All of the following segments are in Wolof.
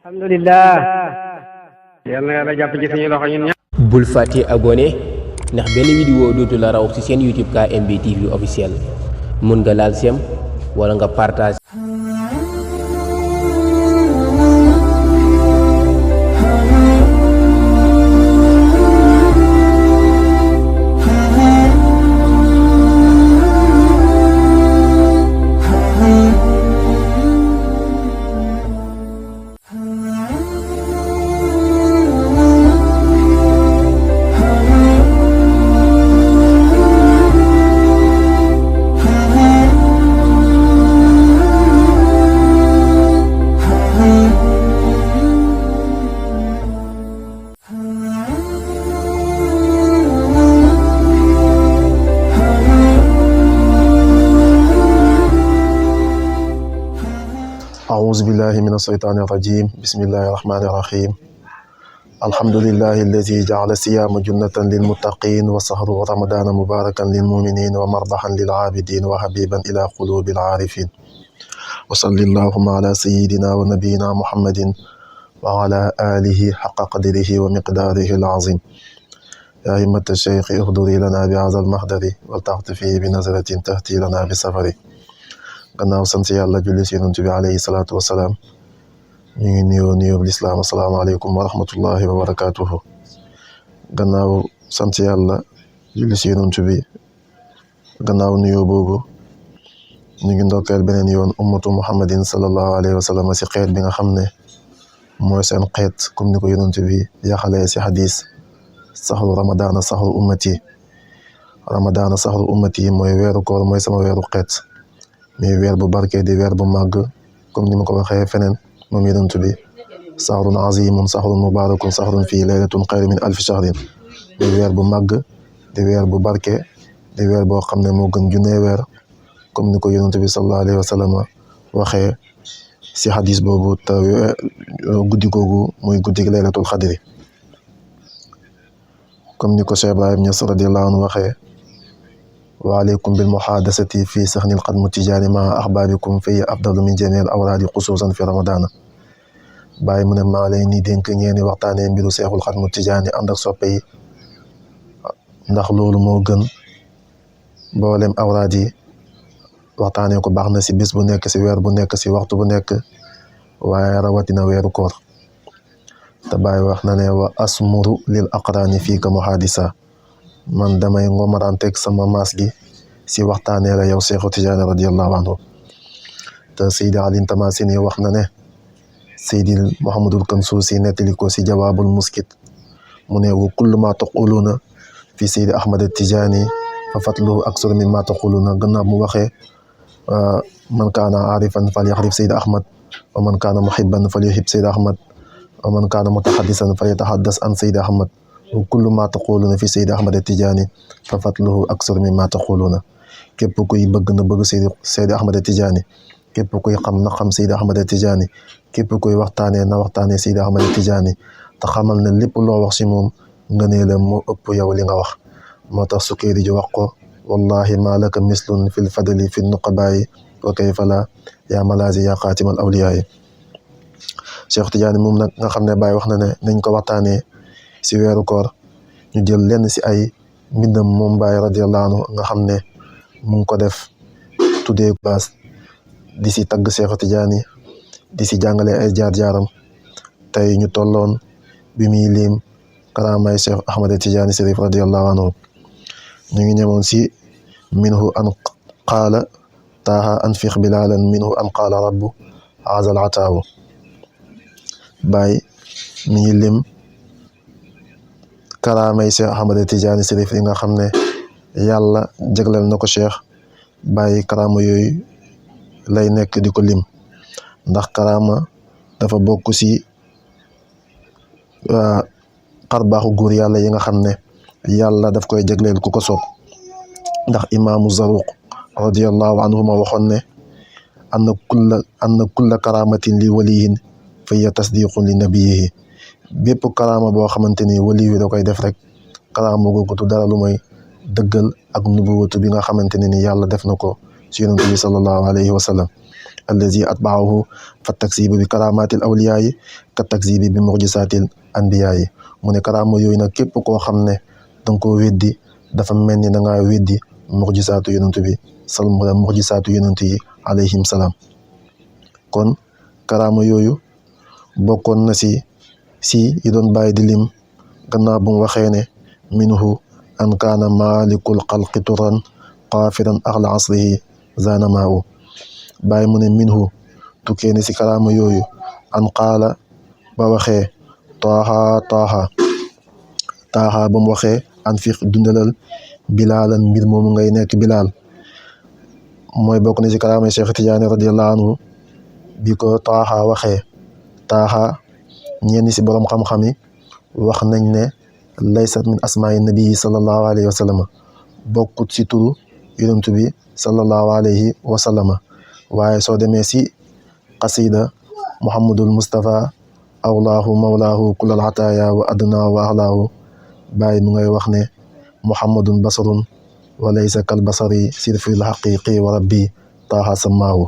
alhamdulillah. yal na yàlla jàpp ci suñu loxo ñun ñëpp. bul fàtte abonné ndax benn vidéo dootu la raw ci seen YouTube KMB TV officiel mun nga laal sem wala nga partage. أعوذ بالله من الشيطان الرجيم بسم الله الرحمن الرحيم الحمد لله الذي جعل الصيام جنة للمتقين وسهر رمضان مباركا للمؤمنين ومربحا للعابدين وحبيبا إلى قلوب العارفين وصلى اللهم على سيدنا ونبينا محمد وعلى آله حق قدره ومقداره العظيم يا همة الشيخ اغدري لنا بهذا المحضر ولتعطفي بنظرة تهتي لنا بسفره gannaaw sant yàlla julli si yonent bi alayhi salaatu wasalaam ñu ngi nuyoo lislaam asalaamaaleykum wa rahmatullahi wa barakaatuhu. gannaaw sant yàlla julli si yonent bi gannaaw nuyoo boobu ñu ngi ndokkeel beneen yoon ummatu muhammadin sallallahu alayhi wa sallam si xeet bi nga xam ne mooy seen xeet comme ni ko yonent bi yaxalee si xadis saxru ramadaana saxru ummati mooy weeru koor mooy sama weeru xeet mais weer bu barke di weer bu màgg comme ni ma ko waxee feneen moom yonent bi saxrun azimun saxrun mubarakun saxrun fii laylatun xayru min alfi shahrin di weer bu màgg di weer bu barke di weer boo xam ne moo gën junne weer comme ni ko yonent bi sallallahu alayhi wa sallam waxee si hadis boobu te guddi googu muy guddi laylatul xadri comme ni ko Cheikh Ibrahim Niass radiyallahu anhu waxee وعليكم بالمحادثة في سخن القدم التجاري مع أحبابكم في أفضل من جميع الأوراد خصوصا في رمضان باي من maa lay ni dénk ngeen waxtaanee mbiru Seexul Xadmu Tijaani ànd ak soppe yi ndax loolu moo gën mboolem awraad yi waxtaanee ko baax na si bis bu nekk si weer bu nekk si waxtu bu nekk waaye rawatina weeru koor te Baay wax na ne wa asmuru lil aqraani fii ka muhaadisa man damay ngomaranteeg sama maas gi si waxtaanee la yow Seexu Tijaani radiyallahu anhu te Seydi Alin Tamasini wax na ne Seydi Muhammadul Kansuusi nettali ko si jawaabul muskit mu ne wa kullu ma taquluuna fi Seydi Ahmad Tijaani fa fatluhu aksar min ma taquluuna gannaaw mu waxee man kaana aarifan falyaxrif Seydi Ahmad wa man kaana muhibban falyuhib Seydi Ahmad wa man kaana mutaxaddisan falyataxaddas an Seydi Ahmad wa kullu ma taquluuna fi Seydi Ahmad Tijaani fa fatluhu aksar min ma taquluuna képp kuy bëgg na bëgg Seydi Ahmad Tijaani képp kuy xam na xam Seydi Ahmad Tijaani képp kuy waxtaanee na waxtaanee Seydi Ahmad Tijaani te xamal ne lépp loo wax si moom nga ne la moo ëpp yow li nga wax moo tax Sukayri ji wax ko wallahi ma laka mislun fil fadli fi nuqabaayi wa kayfa la yaa malaazi yaa xaatimal awliyaayi Cheikh Tijaani moom nag nga xam ne Baay wax na ne nañ ko waxtaanee si weeru koor ñu jël lenn si ay mbindam moom Baay radiyallahu anhu nga xam ne mu ngi ko def tuddee baas di si tagg Seex Tijaani di si jàngale ay jaar-jaaram tey ñu tolloon bi muy lim karaamay Seex Ahmad Tijaani Sharif radiyallahu anhu ñu ngi ñëwoon si minhu an qaala taaha anfiq bilaalan minhu an qaala rabbu azal ataawu Baay mi ngi lim karaamay Cheikh Ahmad Tijaani Sharif yi nga xam ne yàlla jagleel na ko Cheikh Baay karaama yooyu lay nekk di ko lim ndax karaama dafa bokk si xarbaaxu góor yàlla yi nga xam ne yàlla daf koy jagleel ku ko soob ndax imaamu Zaruq radiyallahu anhu ma waxoon ne anna kulla karamatin li waliyin fa hiya tasdiqun li nabiyihi bépp karaama boo xamante ni wali wi da koy def rek karaama googu du dara lu may dëggal ak nubuwatu bi nga xamante ne ni yàlla def na ko ci yonent bi sallallahu alayhi wa sallam allazi atbaahu fa taksibu bi karamatil awliyaayi ka taksibi bi mujisatil anbiyaayi mu ne karaama yooyu nag képp koo xam ne danga koo weddi dafa mel ni da ngaa weddi mujisaatu yonent bi mujisaatu yonent yi alayhim salaam. kon karaama yooyu bokkoon na si yi doon bàyyi di lim gannaaw bu mu waxee ne minhu an kaana malikul xalqi turan qaafiran axla asrihi zanamaahu bàyyi mu ne minhu tukkee ne si karaama yooyu an qaala ba waxee taaha ba mu waxee an fiq dundalal bilaalan mbir moomu ngay nekk bilaal mooy bokk na si karaama Cheikh Tidiane radiyallahu anhu bi ko taaha waxee taaha ñenn si borom xam-xam yi wax nañ ne laysat min asmaa'i nabii sallallahu alayhi wa sallam bokkut si turu yonent bi sallallahu alayhi wa sallam waaye soo demee si qasida muhammadul mustafa awlaahu mawlaahu kulal ataaya wa adnaa wa ahlaahu bàyyi mu ngay wax ne muhammadun basarun wa laysa kal basari sirfil haqiqi wa rabbi taaha sammaahu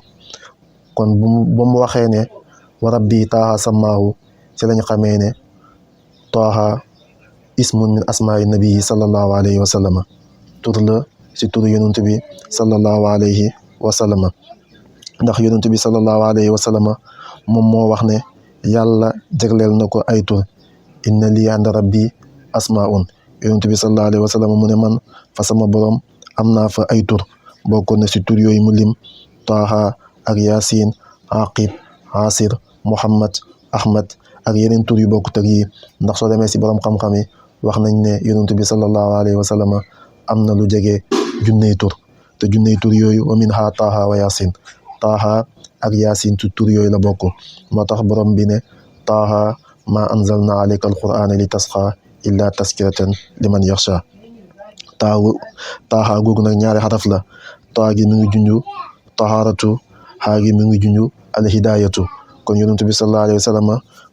kon bu mu waxee ne wa rabbi taaha sammaahu ci lañ xamee ne taaha ismun min asmaa'i nabii sallallahu alayhi wa sallam tur la si turu yonent bi sallallahu alayhi wa sallam ndax yonent bi sallallahu alayhi wa sallam moom moo wax ne yàlla jagleel na ko ay tur inna lii inda rabbi asmaa'un yonent bi sallallahu alayhi wa sallam mu ne man fa sama borom am naa fa ay tur bokkoon na si tur yooyu mu lim taaha ak yasin aqib asir muhammad ahmad ak yeneen tur yu bokkut ak yi ndax soo demee si borom xam-xam yi wax nañ ne yonent bi sallallahu alayhi wa sallam am na lu jege junney tur te junney tur yooyu wa minha taaha wa yasin taaha ak yasin tu tur yooyu la bokk moo tax borom bi ne taaha ma anzalna alayka alqur'ana li tasqa illa taskiratan liman yaxsha taaha googu nag ñaari xaraf la taa gi mi ngi junju taharatu xaa gi mi ngi junju alhidayatu kon yonent bi sallallahu alayhi wa sallam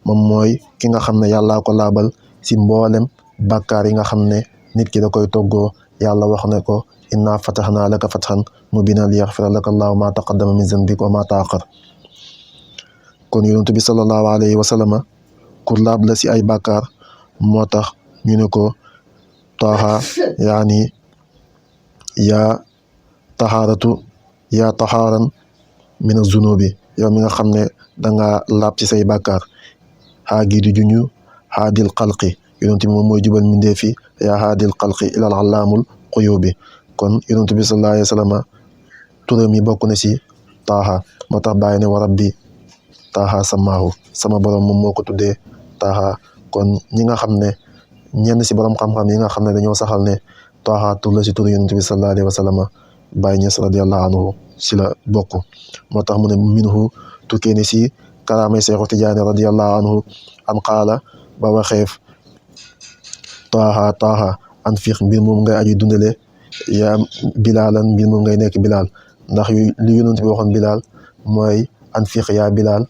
moom mooy ki nga xam ne yàllaa ko laabal si mboolem bàkkaar yi nga xam ne nit ki da koy toggoo yàlla wax ne ko inna fatahnaa laka fathan mubiinan liyaghfira laka allahu ma taqaddama min zanbik wa ma ta'akhkhar kon yonent bi sallallahu alayhi wa sallam ku laab la si ay bàkkaar moo tax ñu ne ko taaha yaani yaa tahaaratu yaa tahaaran min az-zunubi yow mi nga xam ne danga laab ci say bàkkaar xaa gi di junju haadil xalqi yonent bi moom mooy jubal mindee fi yaa haadil xalqi ilal allaamul quyubi kon yonent bi sallallahu alayhi wa sallam turam yi bokk na si taaha moo tax bàyyi ne wa rabbi taaha samaahu sama borom moom moo ko tuddee taaha kon ñi nga xam ne ñenn si borom xam-xam yi nga xam ne dañoo saxal ne taaha tur la si tur yonent bi sallallahu alayhi wa sallam Baay Ñas radiyallahu anhu si la bokk moo tax mu ne minhu tukkee ni si karaamay Seexu Tijaani radiyallahu anhu an qaala ba waxeef taaha an fiq mbir moom ngay aju dundale yaa bilaalan mbir moom ngay nekk bilaal ndax li yonent bi waxoon bilaal mooy an fiq yaa bilaal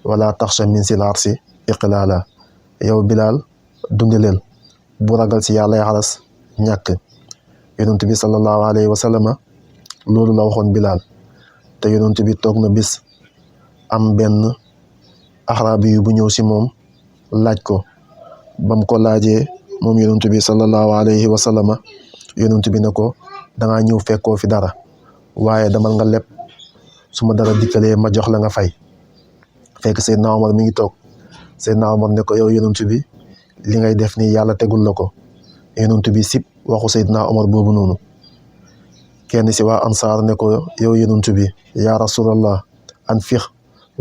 wala taxsha min sil arsi iqlaala yow bilaal dundaleel bu ragal si yàllay xaras ñàkk yonent bi sallallahu alayhi wa sallam loolu la waxoon bilaal te yonent bi toog na bis am benn axraabi yu bu ñëw si moom laaj ko bam ko laajee moom yonent bi sallallahu alayhi wa sallam yonent bi ne ko dangaa ñëw fekkoo fi dara waaye damal nga leb su ma dara dikkalee ma jox la nga fay fekk Seydina Omar mi ngi toog Seydina Omar ne ko yow yonent bi li ngay def nii yàlla tegul la ko yonent bi sib waxu Seydina Omar boobu noonu kenn si waa ansaar ne ko yow yonent bi yaa rasulallah anfiq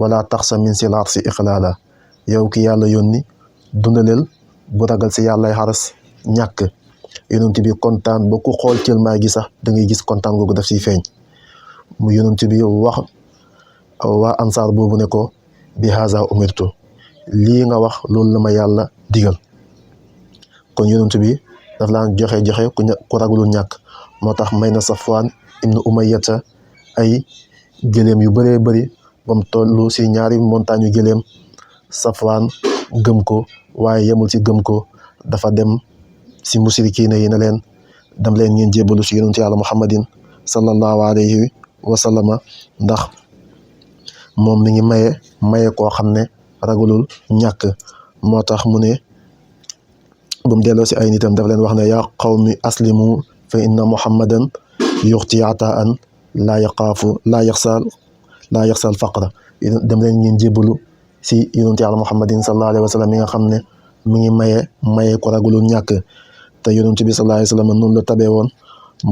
wala taxsa min sil arsi iqlaala yow ki yàlla yónni dundaleel bu ragal si yàllay xaras ñàkk yonent bi kontaan ba ku xool cëlmaay gi sax da ngay gis kontaan googu daf siy feeñ mu yonent bi wax waa ansaar boobu ne ko bi haza umirtu lii nga wax loolu la ma yàlla digal kon yonent bi daf laan joxe ku ragalul ñàkk moo tax may na Safwaan ibnu Umayyata ay gëléem yu bëree bëri ba mu tollu si ñaari montagne yu gëléem Safwaan gëm ko waaye yemul si gëm ko dafa dem si musrikiina yi ne leen dem leen ngeen jébbalu si yonent yàlla Muhammadin sallallahu alayhi wa sallama ndax moom mi ngi maye koo xam ne ragalul ñàkk moo tax mu ne bu mu delloo si ay nitam daf leen wax ne yaa qawmi aslimu fa inna muhammadan yuxti ataan laa yaxsal faqra dem leen ngeen jébbalu si yonent yàlla muhammadin sallallahu alayhi wa sallam mi nga xam ne mi ngi maye ko ragalul ñàkk te yonent bi sallallahu alayhi wa sallam noonu la tabee woon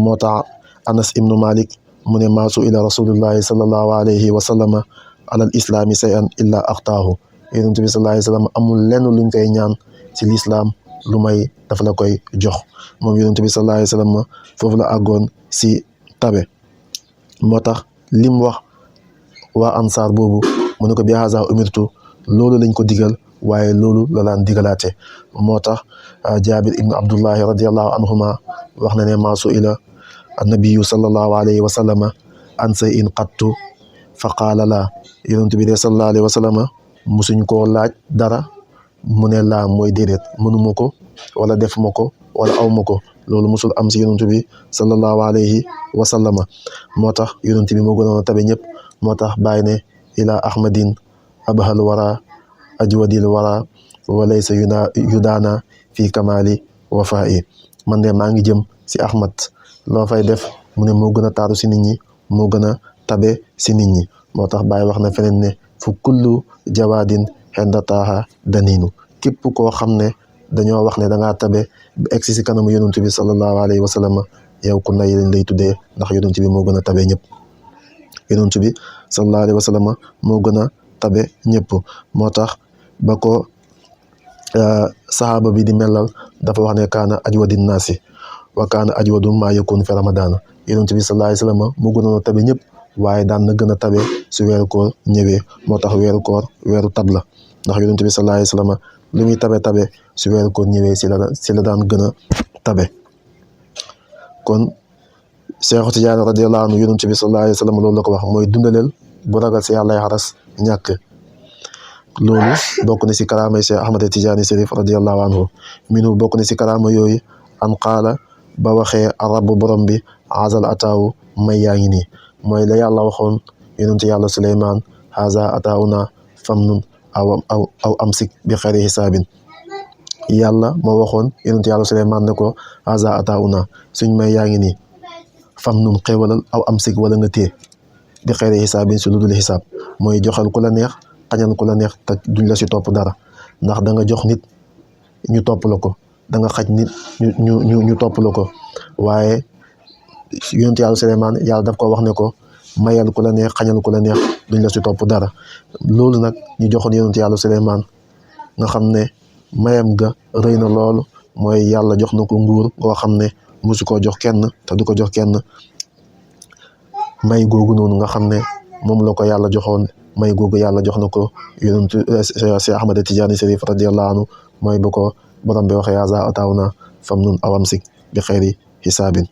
moo tax anas ibnu malik mu ne maa su ila rasulillahi sallallahu alayhi wa sallama alal islaami sayan illa axtaahu yonent bi sallallahu alayhi wa sallam amul lenn luñ koy ñaan si lislaam lu may dafa la koy jox moom yonent bi sallallahu alayhi wa sallam foofu la àggoon si tabe moo tax lim wax waa ansaar boobu mu ne ko bi haza umirtu loolu lañ ko digal waaye loolu la laan digalaate moo tax Jaabir ibnu Abdullahi radiallahu anhuma wax na ne maa su'ila annabiyu sallallahu alayhi wa sallama an shay'in qattu fa qaala laa yonent bi de sallallahu alayhi wa sallama musuñ koo laaj dara mu ne laa mooy déedéet mënuma ko wala defuma ko wala awma ko loolu musul am si yonent bi sallallahu alayhi wa sallama moo tax yonent bi moo gënoon a tabe ñëpp moo tax bàyyi ne ila ahmadin abhal wara ajwadil wara wa laysa yudaana fi kamali wafaa'i man de maa ngi jëm si ahmad loo fay def mu ne moo gën a taaru si nit ñi moo gën a tabe si nit ñi moo tax Baay wax na feneen ne fu kullu jawaadin xenda taaxa daniinu képp koo xam ne dañoo wax ne dangaa tabe ba egsi si kanamu yonent bi sallallahu alayhi wa sallam yow ku nay lañ lay tuddee ndax yonent bi moo gën a tabe ñëpp yonent bi sallallahu alayhi wa sallam moo gën a tabe ñëpp moo tax ba ko sahaaba bi di melal dafa wax ne kaana ajwadin naasi wa kaana ajwadu maa yakun fi ramadaana yonent bi sallallahu alayhi wa sallam moo gënoon a tabe ñëpp waaye daan na gën a tabe su weeru koor ñëwee moo tax weeru koor weeru tab la ndax yonent bi sallallahu alayhi wa sallam lu muy tabe su weeru koor ñëwee si la daan gën a tabe kon Cheikh Tidiane radiyallahu anhu yonent bi sallallahu alayhi wa sallam loolu la ko wax mooy dundaleel bu ragal si yàlla xaras ñàkk loolu bokk na si karaamay Cheikh Ahmad Tidiane Chérif radiyallahu anhu minu bokk na si karaama yooyu an qaala ba waxee arabu borom bi azal ataawu may yaa ngi nii mooy la yàlla waxoon yonent yàlla Suleymaan haza ataawuna famnun aw amsik bi xayri hisaabin yàlla moo waxoon yonent yàlla Suleymaan ne ko haza ataawuna suñ may yaa ngi nii famnun xéewalal aw amsik wala nga téye bi xayri hisaabin su lu dul xisaab mooy joxal ku la neex xañal ku la neex te duñ la si topp dara ndax da nga jox nit ñu topp la ko da nga xaj nit ñu topp la ko waaye yonent yàlla Suleymaan yàlla daf ko wax ne ko mayal ku la neex xañal ku la neex duñ la si topp dara loolu nag ñu joxoon yonent yàlla Suleymaan nga xam ne mayam ga rëy na loolu mooy yàlla jox na ko nguur goo xam ne musu koo jox kenn te du ko jox kenn may googu noonu nga xam ne moom la ko yàlla joxoon may googu yàlla jox na ko yonent Cheikh Ahmad Tidiane Chérif radiyallahu anhu mooy bu ko borom bi waxee haza ataawuna famnun aw amsik bi xayri hisaabin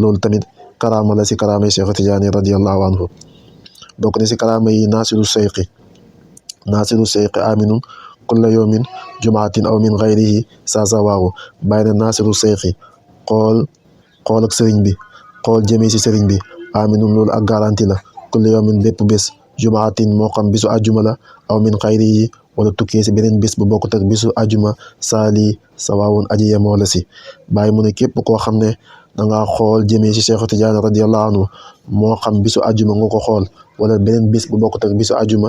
loolu tamit karaama la si karaama yi Cheikh Tidiane radiyallahu anhu bokk na si karaama yi naasiru seyqi aminun kulla yawmin jumaatin aw min xayrihi saa waawu bàyyi na naasiru seyqi xool ak sëriñ bi xool jëmee si sëriñ bi aminun loolu ak garanti la kulla yawmin bépp bés jumaatin moo xam bisu àjjuma la aw min xayrihi wala tukkee si beneen bis bu bokkut ak bisu àjjuma saali sawaawun aji yemoo la si bàyyi mu ne képp koo xam ne dangaa xool jëmee si Cheikh Tidiane radiyallahu anhu moo xam bisu àjjuma nga ko xool wala beneen bis bu bokkut ak bisu àjjuma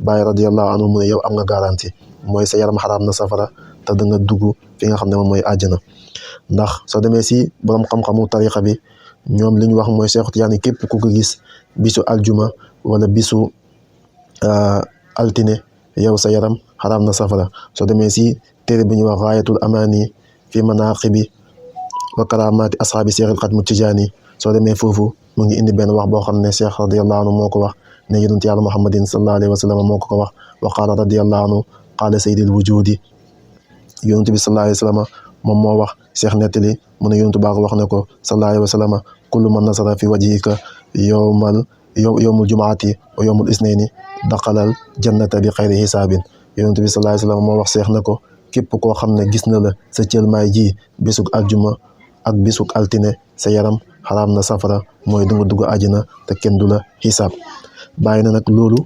bàyyi radiyallahu anhu mu ne yow am nga garanti mooy sa yaram xaraam na safara te da nga dugg fi nga xam ne moom mooy àjjana ndax soo demee si borom xam-xamu tariqa bi ñoom li ñu wax mooy Cheikh Tidiane képp ku ko gis bisu aljuma wala bisu altine yow sa yaram xaraam na safara soo demee si téere bi ñuy wax gaayatul amaani fi manaaqibi wa karaamaati ashaabi Cheikh al-Xatmu Tijaani soo demee foofu mu ngi indi benn wax boo xam ne Cheikh radiyallahu anhu moo ko wax ne yonent yàlla Muhammadin sallallahu alayhi wa sallam moo ko wax wa qaala radiyallahu anhu qaala sayyidil wujuudi yonent bi sallallahu alayhi wa sallam moom moo wax Cheikh nettali mu ne yonent baa ko wax ne ko sallallahu alayhi wa sallam kullu man nasara fi wajhika yowmul jumaati wa yowmul isnayni daqalal jannata bi xayri hisaabin yonent bi sallallahu alayhi wa sallam moo wax Cheikh ne ko képp koo xam ne gis na la sa cëlmaay ji bisug aljuma ak bisug altine sa yaram xaraam na safara mooy du nga dugg àjjana te kenn du la xisaab bàyyi na nag loolu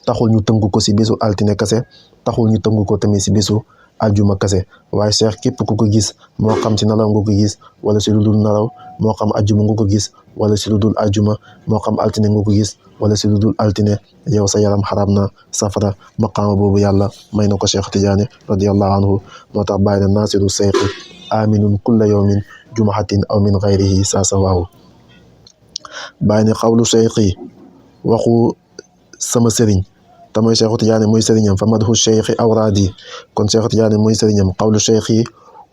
taxul ñu tënk ko si bésu altine kase, taxul ñu tënk ko tamit si bésu aljuma kase, waaye Cheikh képp ku ko gis moo xam si nelaw nga ko gis wala si lu dul nelaw, moo xam aljuma nga ko gis wala si lu dul aljuma, moo xam altine nga ko gis wala si lu dul altine, yow sa yaram xaraam na safara. maqaama boobu yàlla may na ko Cheikh Tidiane radiyallahu anhu. moo tax bàyyi na naasiru seyqi aminun kulla yawmin jumahatin aw min gayrihi saa sawaahu. bàyyi ne xawlu seyqi waxu sama sëriñ te mooy Cheikh Tidiane mooy sëriñam, fa madhu cheikhi awraadi, kon Cheikh Tidiane mooy sëriñam. xawlu cheikhi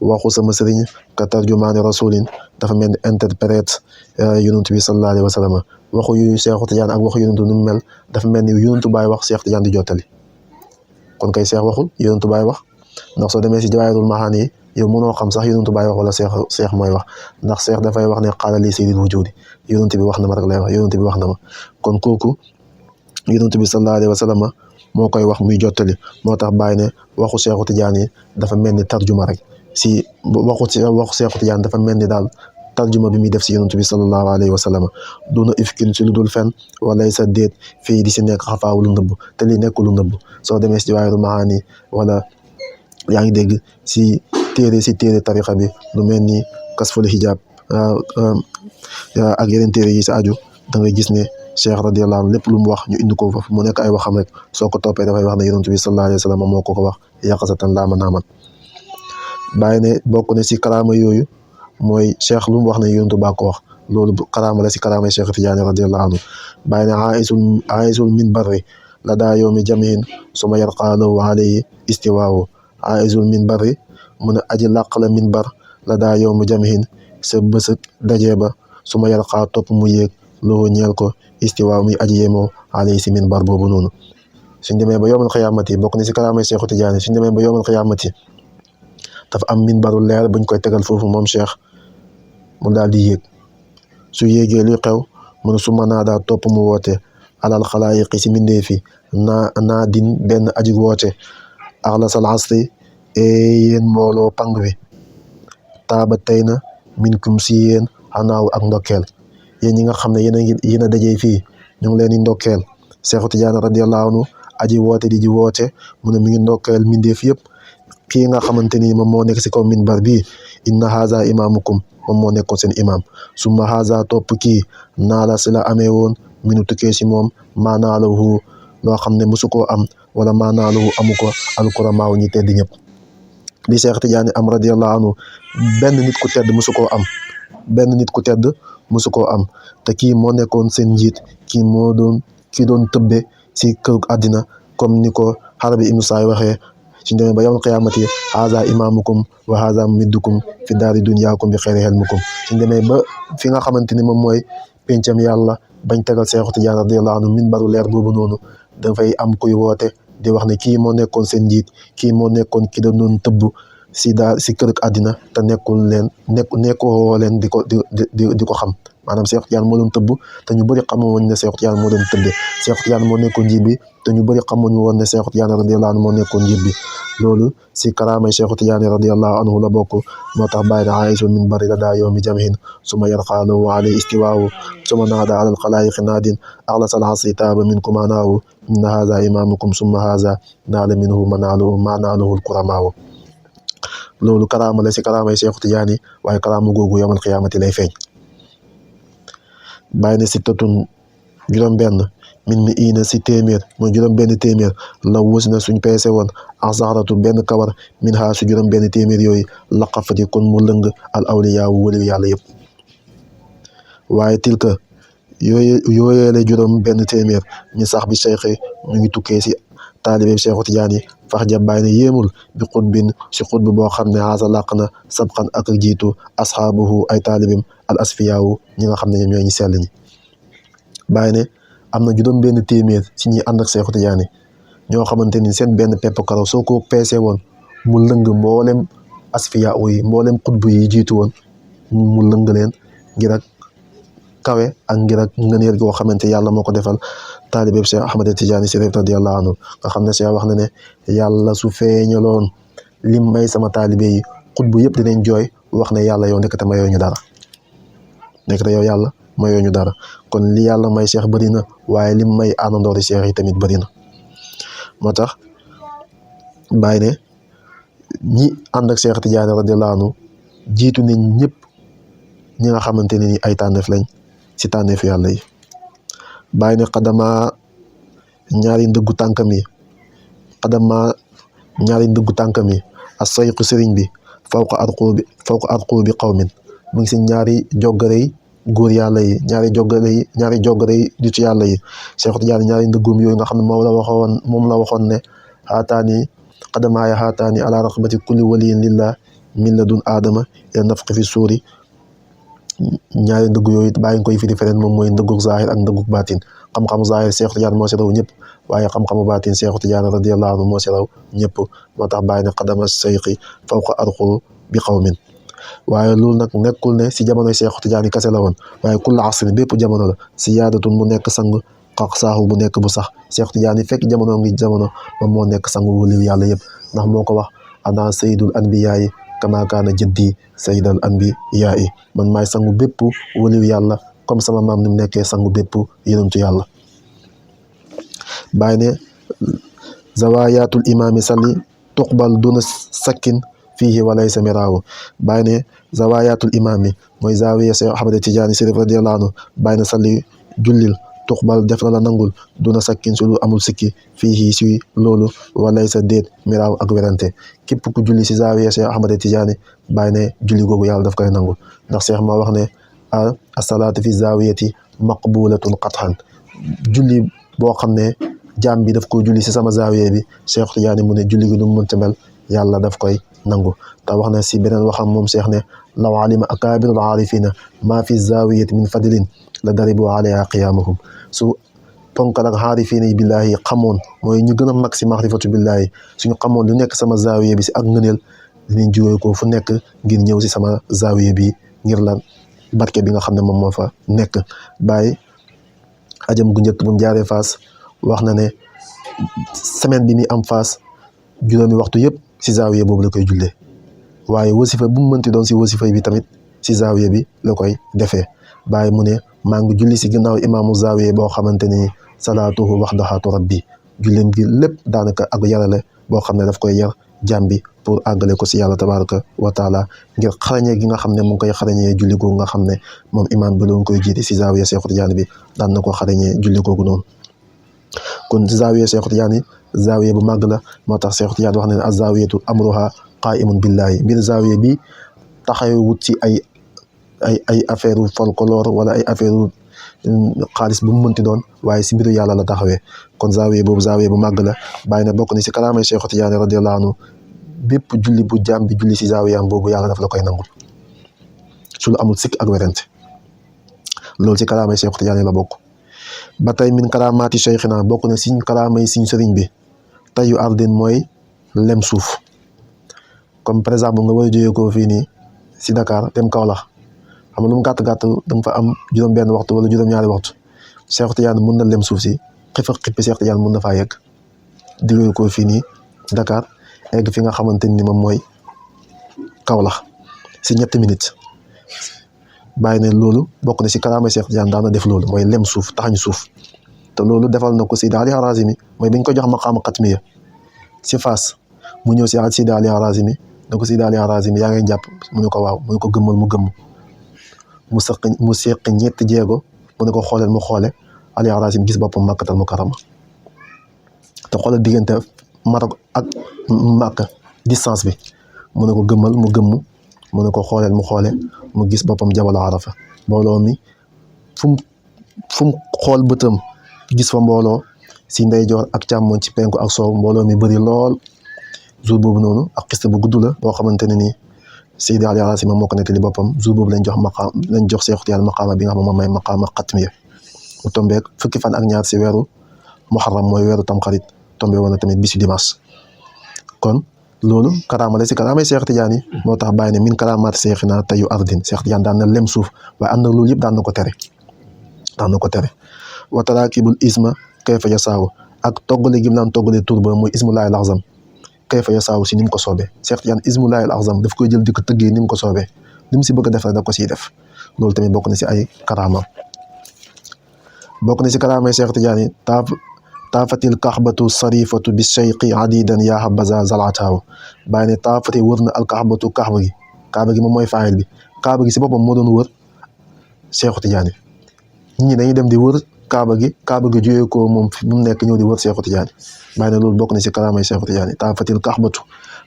waxu sama sëriñ ka tarjumaani rasulin, dafa mel ni interprète yonent bi sallallahu alayhi wa sallam. waxu yu Cheikh Tidiane ak waxu yonent nu mu mel dafa mel ni yonent baay wax Cheikh Tidiane di jottali, kon kay Cheikh waxul yonent baay wax. ndax soo demee si jawaahirul mahaani yi yow mënoo xam sax yonent baay wax wala Cheikh mooy wax, ndax Cheikh dafay wax ne qaala li sayyidil wujuudi, yonent bi wax na ma rek lay wax, yonent bi wax na ma. kon kooku yonent bi sallallahu alayhi wa sallam moo koy wax muy jottali. moo tax bàyyi ne waxu Cheikh Tidiane dafa mel ni tarjuma rek si waxu Cheikh Tidiane dafa mel ni daal tarjuma bi muy def si yonent bi sallallahu alayhi wa sallam. duna ifkin si lu dul fen wala sa déet fii di si nekk xafaawu lu nëbb, te lii nekkul lu nëbb. soo demee si jawaahirul mahaani wala yaa ngi dégg si téere tariqa bi lu mel ni kasful hijab ak yeneen téere yi si aju, da ngay gis ne Cheikh radiyallahu anhu lépp lu mu wax ñu indi ko foofu mu nekk ay waxam rek, soo ko toppee dafay wax ne yonent bi sallallahu alayhi wa sallam moo ko wax yaqazatan laa manaaman. bàyyi ne bokk ne si karaama yooyu mooy Cheikh lu mu wax ne yonent baa ko wax, loolu karaama la si karaama Cheikh Tidiane radiyallahu anhu. bàyyi ne aisul minbari la daa yawmi jamihin suma yarqaa lahu alayhi istiwaahu. aisul minbari mu ne aji làq la minbar la daa yawmi jamihin sa bës dajee ba suma yarqaa topp mu yéeg loo ñeel ko istiwaahu muy aji yemoo alayhi si minbar boobu noonu. suñ demee ba yawmal qiyaamati bokk ne si karaama Cheikh Tidiane, suñ demee ba yawmal qiyaamati dafa am minbaru leer buñ koy tegal foofu moom Cheikh mu daal di yéeg. su yéegee luy xew mu ne su ma naa daa topp mu woote alal xalaayiqi si mbindee fi naa din benn aji woote axlasal asri yéen mbooloo pang bi taaba tey na minkum si yéen xanaaw ak ndokkeel. yéen ñi nga xam ne yéen a dajee fii ñu ngi leen di ndokkeel. Cheikh Tidiane radiyallahu anhu aji woote di ji woote mu ne mi ngi ndokkeel mbindeef yëpp. kii nga xamante ni moom moo nekk si kaw minbar bi inna haza imaamukum moom moo nekkoon seen imaam. summa haza topp kii naala si la amee woon minu tukkee si moom maanaalahu loo xam ne musu koo am wala maanaalahu amu ko alkuramaaw ñi tedd ñëpp. li Cheikh Tidiane am radiyallahu anhu benn nit ku tedd musu koo am, benn nit ku tedd musu koo am. te kii moo nekkoon seen njiit, kii doon tëbbe si kërug àddina comme ni ko Xarabi Ibnu Saay waxee suñ demee ba yawmal qiyaamati haza imaamukum wa haza mumiddukum fi daari dunyaakum bi xayri helmukum. suñ demee ba fi nga xamante ni moom mooy pencam yàlla bañ tegal Cheikh Tidiane radiyallahu anhu minbaru leer boobu noonu, dafay am kuy woote di wax ne kii moo nekkoon seen njiit, kii moo nekkoon ki doon tëbb si kërug àddina te nekkoo leen di ko xam. maanaam Cheikh Tidiane moo doon tëbb te ñu bëri xamu woon ne Cheikh Tidiane moo doon tëbbe. Cheikh Tidiane moo nekkoon njiit bi te ñu bëri xamuñu woon ne Cheikh Tidiane radiyallahu anhu moo nekkoon njiit bi. loolu si karaamay Cheikh Tidiane radiyallahu anhu la bokk. moo tax bàyyi na aisul minbari la daa yawmi jamihin suma yarqaa lahu alayhi istiwaahu suma naada alal xalaayiqi naadin axlasal asri taaba minkum anaahu inna haza imaamukum summa haza naala minhu manaaluhu alkuramaahu. loolu karaama la si karaamay Cheikh Tidiane waaye karaama googu yawmal qiyaamati lay feeñ. bàyyi na si tatun juróom-benn min mi ina si téeméer mooy juróom-benn téeméer la wus na suñ peese woon asaratu benn kawar min ha su juróom-benn téeméer yooyu laqafati kon mu lëng al awliyaawu waliyu yàlla yëpp. waaye tilka yooyeele juróom-benn téeméer ñu sax bi cheikh mu ngi tukkee si taalibe Cheikh Tidiane fax ja bàyyi na yéemul bi xutbin si xutb boo xam ne xaasa làq na sabxan ak jiitu asxaabuhu ay taalibim al asfiyaawu ñi nga xam ne ñoom ñooy ñi sell ñi. bàyyi ne am na juróom benn téeméer si ñi ànd ak Cheikh Tidiane ñoo xamante ni seen benn pepp karaw soo ko peesee woon mu lëng mboolem asfiyaawu yi mboolem xutb yi jiitu woon mu lëng leen ngir ak kawe ak ngir ak ngëneel goo xamante yàlla moo ko defal taalibe Cheikh Ahmad Tidiane Chérif radiyallahu anhu nga xam ne Cheikh wax na ne yàlla su feeñaloon lim may sama taalibe yi xutbu yëpp dinañ jooy wax ne yàlla yow nekkate mayoo ñu dara, nekkate yow yàlla mayoo ñu dara. kon li yàlla may Cheikh bëri na waaye lim may àndandoori Cheikh yi tamit bëri na. moo tax bàyyi ne ñi ànd ak Cheikh Tidiane radiyallahu anhu jiitu nañ ñëpp ñi nga xamante ne ni ay tànneef lañ ci tànneefu yàlla yi. bàyyi ne xadama ñaari ndëggu tànkam yi ak sayqu sëriñ bi fawqa arqubi qawmin mu ngi si ñaari joggarey góor yàlla yi ñaari joggarey nitu yàlla yi. Cheikh Tidiane ñaari ndëggum yooyu nga xam ne moom la waxoon ne xaataani xadamaaya xaataani ala raqabati kulli waliyin lillah min ladun aadama ila nafqi fi suuri. ñaari ndëgg yooyu bàyyi nga koy firi feneen moom mooy ndëggug zahir ak ndëggug baatin. xam-xamu zahir Cheikh Tidiane moo si raw ñëpp waaye xam-xamu baatin Cheikh Tidiane radiyallahu anhu moo si raw ñëpp moo tax bàyyi ne xadama sayqi fawqa arqubi qawmin. waaye loolu nag nekkul ne si jamonoy Cheikh Tidiane yi kese la woon waaye kulla asrin bépp jamono la si yaadatun mu nekk sang xaq saaxu bu nekk bu sax Cheikh Tidiane yi fekk jamono ngi jamono moom moo nekk sang waliyu yàlla yëpp ndax moo ko wax ana sayyidul anbiyaa yi kama kaana jaddi sayyidal anbiyaa yi man maay sangu bépp waliyu yàlla comme sama maam ni mu nekkee sangu bépp yonentu yàlla. bàyyi ne zawayatul imaami salli tuqbal duna sakkin fiihi walaysa miraawu. bàyyi ne zawayatul imaami mooy zawiya Cheikh Ahmad Tidiane Chérif radiyallahu anhu bàyyi ne salli jullil tuqbal def la nangul duna sakkin su lu amul sikki fii si loolu walay sa déet miraaw ak werante képp ku julli si zaawiya Cheikh Ahmad Tidiane bàyyi ne julli googu yàlla daf koy nangul ndax Cheikh moo wax ne asalaatu fi zaawiyati maqbulatun qat'an julli boo xam ne jaam bi daf ko julli si sama zaawiya bi Cheikh Tidiane mu ne julli gi nu mu mënta mel yàlla daf koy nangu. te wax na si beneen waxam moom Cheikh ne law alima akaabirul aarifina maa fi zaawiyati min fadlin la daribu alayha qiyaamahum. su ponkal ak xaarifiina yi billaahi xamoon mooy ñu gën a mag si maarifatu billaahi suñu xamoon lu nekk sama zaawiya bi si ak ngëneel dinañ jógee ko fu nekk ngir ñëw si sama zaawiya bi ngir lan barke bi nga xam ne moom moo fa nekk. Bàyyi ajam gu njëkk bu mu jaaree Faas wax na ne semaine bi mi am Faas juróomi waxtu yëpp si zaawiya boobu la koy jullee waaye wasifa bu mu mënti doon si wasifa bi tamit si zaawiya bi la koy defee. Bàyyi mu ne maa ngi julli si ginnaaw imaamu zaawiya boo xamante ni salaatuhu waxdahaatu rabbi julleem gi lépp daanaka ak yarale boo xam ne daf koy yar jàmm bi pour àggale ko si yàlla tabaraka wa taala ngir xarañee gi nga xam ne mu ngi koy xarañee julli googu nga xam ne moom imaam bi loon koy jiite si zaawiya Cheikh Tidiane bi daan na ko xarañee julli googu noonu. kon zaawiya Cheikh Tidiane zaawiya bu màgg la moo tax Cheikh Tidiane wax ne ne az-zaawiyatu amruha qaa'imun billaahi mbir zaawiya bi taxawut ci ay affaire folklore wala ay affaire xaalis bu mu mënti doon waaye si mbiru yàlla la taxawee. kon zaawiya boobu zaawiya bu màgg la bàyyi na bokk ni si karaamay Cheikh Tidiane radiyallahu anhu bépp julli bu jaam bi julli si zaawiyaam boobu yàlla daf la koy nangul su lu amul sikk ak werante loolu si karaamay Cheikh Tidiane la bokk. ba tey min karaamaati cheikhina bokk na siñ karaamay siñ sëriñ bi tayu ardin mooy lem suuf. comme par exemple nga war a jógee ko fii nii si Dakar dem Kaolack xam nga lu mu gàtt-gàtt da nga fa am juróom-benn waxtu wala juróom-ñaari waxtu Cheikh Tidiane mun na lem suuf si xif ak xippi Cheikh Tidiane mun na faa yegg jógee ko fii nii Dakar egg fi nga xamante ni moom mooy Kaolack si 3 minutes. bàyyi ne loolu bokk na si karaama Cheikh Tidiane daan na def loolu mooy lem suuf taxañ suuf te loolu defal na ko Seydi Ali Harazimi mooy biñ ko jox maqaama xatmiya si Faas mu ñëw si Seydi Ali Harazimi ne ko Seydi Ali Harazimi yaa ngay jàpp mu ne ko waaw mu ne ko gëmmal mu gëmm mu seq ñetti jéego mu ne ko xooleel mu xoole Ali Harazimi gis boppam Makkatal Mukarrama te xoolal diggante Maroc ak Makka distance bi mu ne ko gëmmal mu gëmm mu ne ko xooleel mu xoole mu gis boppam Jabal Arafa mbooloo mi fu mu xool bëtam gis fa mbooloo si ndeyjoor ak càmmoñ ci penku ak soow mbooloo mi bëri lool. jour boobu noonu ak xiste bu gudd la boo xamante ne nii Seydi Ali Harazimi moo ko nettali boppam jour boobu lañ jox Cheikh Tidiane maqaama bi nga xam moom may maqaama xatmiya mu tombeek fukki fan ak ñaar si weeru muharram mooy weeru tamxarit tombe woon na tamit bisu dimanche. kon loolu karaama la si karaamay Cheikh Tidiane yi moo tax bàyyi ne min karaamaat Cheikhina tayu ardin Cheikh Tidiane daan na lem suuf waaye ànd na loolu yëpp daan na ko tere wa tarakibul isma kayfa yasaaw ak toggale gi mu naan toggale tur ba mooy ismullahi al-azam kayfa yasaaw si ni mu ko soobee Cheikh Tidiane ismullahi al-azam daf koy jël di ko tëggee ni mu ko soobee li mu si bëgg a def rek da ko siy def loolu tamit bokk na si ay karaamam. bokk na si karaamay Cheikh Tidiane yi taafatil kaxbatu sarifatu bi cheyqi adidan yaa habaza zalataaw bàyyi ne taafati wër na al kaxbatu kaaba gi moom mooy faayil bi kaaba gi si boppam moo doon wër Seexu Tijaani nit ñi dañuy dem di wër kaaba gi jógee ko moom fi mu nekk ñëw di wër Seexu Tijaani bàyyi ne loolu bokk na si karaamay Seexu Tijaani taafatil kaxbatu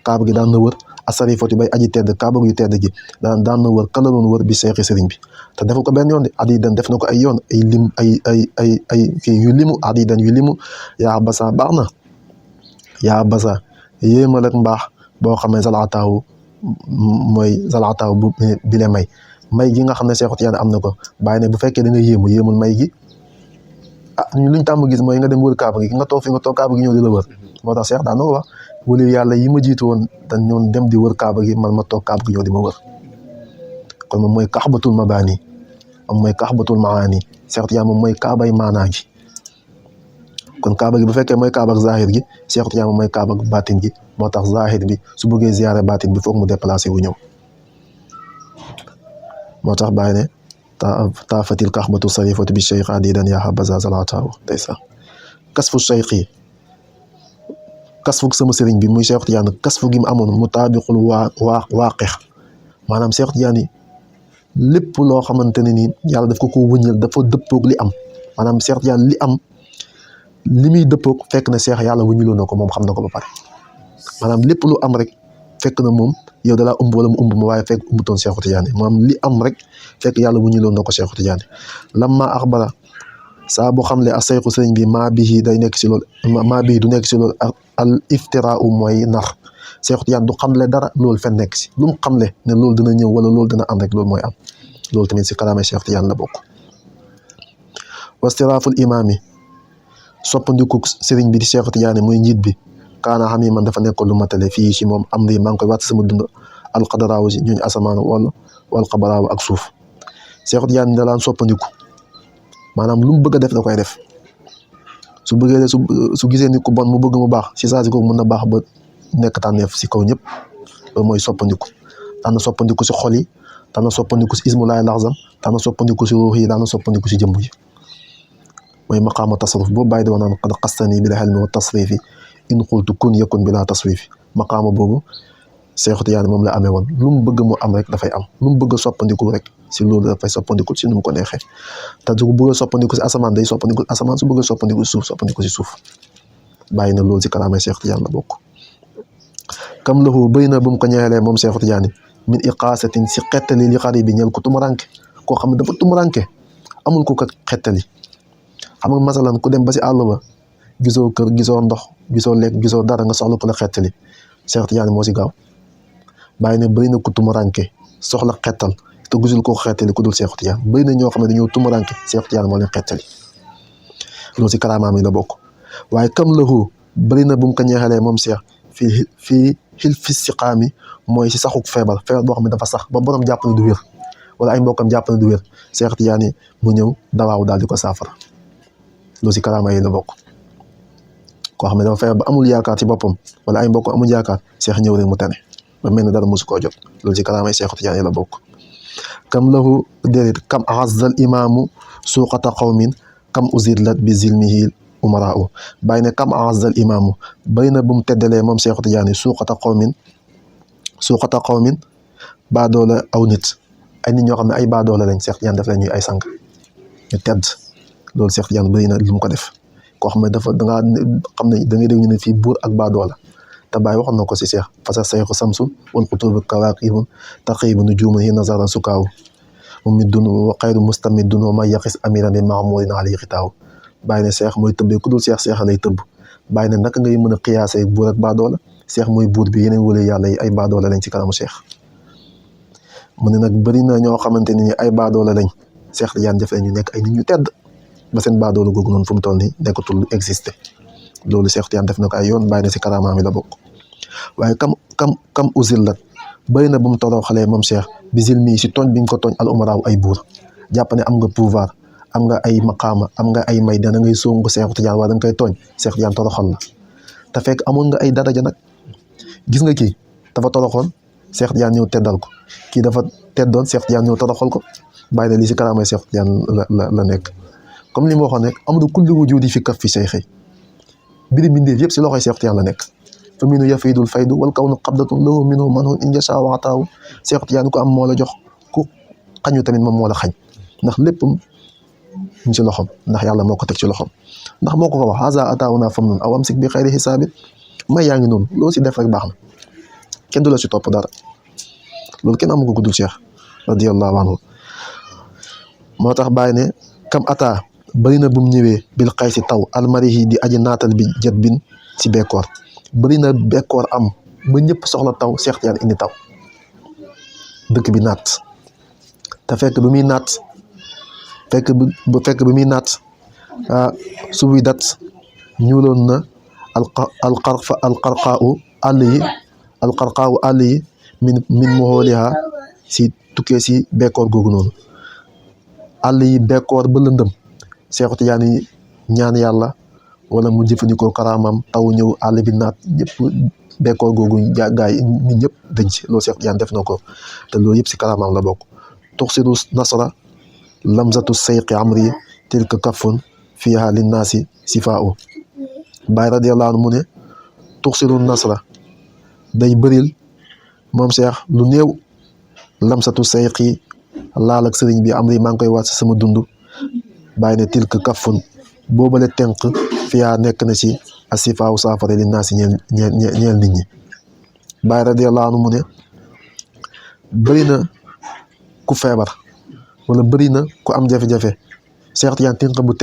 kaaba gi daan na wër asarifatu bay aji tedd kaaba yu tedd gi daan na wër kala doon wër bi seexi sëriñ bi te deful ko benn yoon de adidan def na ko ay yoon ay lim ay kii yu limu adidan yu limu yaa basa baax na yaa basa yéemal ak mbaax boo xam ne zalaataawu mooy zalaataawu bu bi le may gi nga xam ne Seexu Tijaan am na ko bàyyi ne bu fekkee da nga yéemul may gi luñ tàmm gis mooy nga dem wër kaaba gi nga toog fi nga toog kaaba gi ñëw di la wër moo tax Seex daan na ko wax wali yàlla yi ma jiitu woon dañ ñoon dem di wër kaaba gi man ma toog kaaba gi ñëw di ma wër kon moom mooy kaxbatul mabaani moom mooy kaxbatul maani Seex Tijaan moom mooy kaabay maanaa gi kon kaaba gi bu fekkee mooy kaaba ak zahir gi Seex Tijaan moom mooy kaaba ak baatin gi moo tax zahir bi su bëggee ziyaare baatin bi foog mu déplacé wu ñëw moo tax bàyyi ne taafatil kaxbatu sarifatu bi cheikh adidan yaa habaza zalataaw ndeysaan kasfu cheikh yi kasfu sama sëriñ bi muy Seex Tijaan kasfu gi mu amoon mu taabiqul waaqix maanaam Seex Tijaan yi lépp loo xamante ne ni yàlla daf ko wëññal dafa dëppoog li am maanaam Seex Tijaan li am li muy dëppoog fekk na Seex yàlla wëññaloon na ko moom xam na ko ba pare maanaam lépp lu am rek fekk na moom yow dalaa ëmb wala mu ëmb ma waaye fekk ëmbutoon Seexu Tijaan maanaam li am rek fekk yàlla wëññaloon na ko Seexu Tijaan lamma axbara saa boo xam le a sayxu sëriñ bi maa bii day nekk si loolu maa bii du nekk si loolu al iftiraa mooy nar Seexu Tijaan du xamle dara loolu fen nekk si lu mu xamle ne loolu dina ñëw wala loolu dina am rek loolu mooy am loolu tamit si kalaamay Seexu Tijaan la bokk wastiraaful imaam yi soppandiku sëriñ bi di Seexu Tijaan muy njiit bi kaana xam yi man dafa nekkoon lu matale fii si moom am ri maa ngi koy wàtt sama dund alxadaraawu si ñooñu asamaan wal xabaraawu ak suuf Seexu Tijaan da laan soppandiku maanaam lu mu bëgg a def da koy def su bëggee su gisee ni ku bon mu bëgg mu baax si saa si kooku mën na baax ba nekk tànneef si kaw ñëpp loolu mooy soppandiku daan na soppandiku si xol yi daan na soppandiku si ismu laay laxzam daan na soppandiku si ruux yi daan na soppandiku si jëmm yi mooy maqaama tasarruf boobu bàyyi di wax naan qad xastani bil hilmi wa tasrifi in qultu kun yakun bila tasrifi maqaama boobu Seexu Tijaan moom la amee woon lu mu bëgg mu am rek dafay am lu mu bëgg a soppandiku rek si loolu dafay soppandiku si nu mu ko neexee te su bëgg a soppandiku si asamaan day soppandiku asamaan su bëgg a soppandiku si suuf soppandiku si suuf bàyyi na loolu si kalaamay Seexu Tijaan la bokk kam lahu bëy na bu mu ko ñeexalee moom Seexu Tijaan min iqaasatin si xettali li xari bi ñeel ko tumuranke koo xam ne dafa tumuranke amul ko ko xettali xam nga masalan ku dem ba si àll ba gisoo kër gisoo ndox gisoo lekk gisoo dara nga soxla ko la xettali Seexu Tijaan moo si gaaw bàyyi ne bëri na ku tumuranke soxla xettal te gisul ko xettali ku dul Seexu Tijaan bëri na ñoo xam ne dañoo tumuranke Seexu Tijaan moo leen xettali loolu si karaamaam yi la bokk waaye kam lahu bëri na bu mu ko ñeexalee moom Seex fii xil fi siqaami mooy si saxuk feebar boo xam ne dafa sax ba borom jàpp ne du wér wala ay mbokkam jàpp ne du wér Seexu Tijaan yi mu ñëw dawaaw daal di ko saafara loolu si karaama yi la bokk koo xam ne dafa feebar ba amul yaakaar ci boppam wala ay mbokk amul yaakaar Seex ñëw rek mu tane ba mel ne dara mosu koo jot loolu si karaamay Seexu Tijaan yi la bokk kam lahu déedéet kam ahazzal imaamu suuqata qawmin kam uzillat bi zilmihi umaraahu bàyyi ne kam ahazzal imaamu bay na bu mu teddalee moom Seexu Tijaan yi suuqata qawmin baadoola aw nit ay nit ñoo xam ne ay baadoola lañ Seexu Tijaan def leen ñuy ay sang ñu tedd loolu Seexu Tijaan bëri na lu mu ko def koo xam ne dafa dangaa xam ne da ngay dégg ñu ne fii buur ak baadoola te Baay waxoon na ko si Seex fasa sayxu samsun wal qutubu kawaakibun taqibu nujumun hi nazara sukaaw mumiddun wa xayru mustamiddun wa man yaqis amiran bi maamurin alayhi xitaaw bàyyi ne Seex mooy tëbbee ku dul Seex lay tëbb bàyyi ne naka ngay mën a xiyaasee buur ak baadoola Seex mooy buur bi yeneen wala yàlla yi ay baadoola lañ ci kanamu Seex mu ne nag bëri na ñoo xamante ni ay baadoola lañ Seex Tijaan def ñu nekk ay nit ñu tedd ba seen baadoola googu noonu fu mu toll nii nekkatul existé loolu Seex Tijaan def na ko ay yoon bàyyi na si karaamaam yi la bokk waaye kam uzillat bëri na bu mu toroxalee moom Seex bi zilmi si tooñ bi ñu ko tooñ al umaraaw ay buur jàpp ne am nga pouvoir am nga ay maqaama am nga ay may dana ngay songu Seexu Tijaan wala da nga koy tooñ Seex Tijaan toroxal la te fekk amoon nga ay daraja nag gis nga kii dafa toroxoon Seex Tijaan ñëw teddal ko kii dafa teddoon Seex Tijaan ñëw toroxal ko bàyyi na lii si karaamay Seex Tijaan la nekk comme li ma waxoon rek amul kulli wujudi fi kaf fi seyxi mbiri mbindeef yëpp si loxoy Seex Tijaan la nekk fa minu yafidul faydu wal kawnu qabdatun lahu minhu manhun in yasha wa ataahu Seex Tijaan ko am moo la jox ku xañu tamit moom moo la xañ ndax lépp mu ci loxom ndax yàlla moo ko teg ci loxom ndax moo ko wax haza ataawuna famnun aw amsik bi xayri xisaabin may yaa ngi noonu loo si def rek baax na kenn du la si topp dara loolu kenn amu ko guddul Cheikh radiyallahu anhu moo tax bàyyi ne kam ata bëri na bu mu ñëwee bil xay si taw almarihi di aji naatal bi jet bin si bekkoor bëri na bekkoor am ba ñëpp soxla taw Seex Tijaan indi taw dëkk bi naat te fekk bi muy naat fekk bi muy naat subuy dat ñuuloon na alqarqaau àll yi min moxooliha si tukkee si bekkoor googu noonu àll yi bekkoor ba lëndëm Seexu Tijaan yi ñaan yàlla wala mu jëfandikoo karaamam taw ñëw àll bi naat ñëpp bekkoor googu gaay nit ñëpp dañ ci loolu Seexu Tijaan def na ko te loolu yëpp si karaamam la bokk tuxsiru nasra lamzatu sayqi amri tilka kafun fiha linnaasi sifaa'u Baay radiyallahu anhu mu ne tuxsiru nasra day bëril moom Seex lu néew lamsatu sayqi laal ak sëriñ bi amri maa ngi koy waat si sama dund Baay ne tilka kafun boobale tenq fiha nekk na ci a sifaawu saafara linnaasi ñeel nit ñi Baay radiyallahu anhu mu ne bëri na ku feebar wala bëri na ku am jafe-jafe Seex Tijaan tënkam bu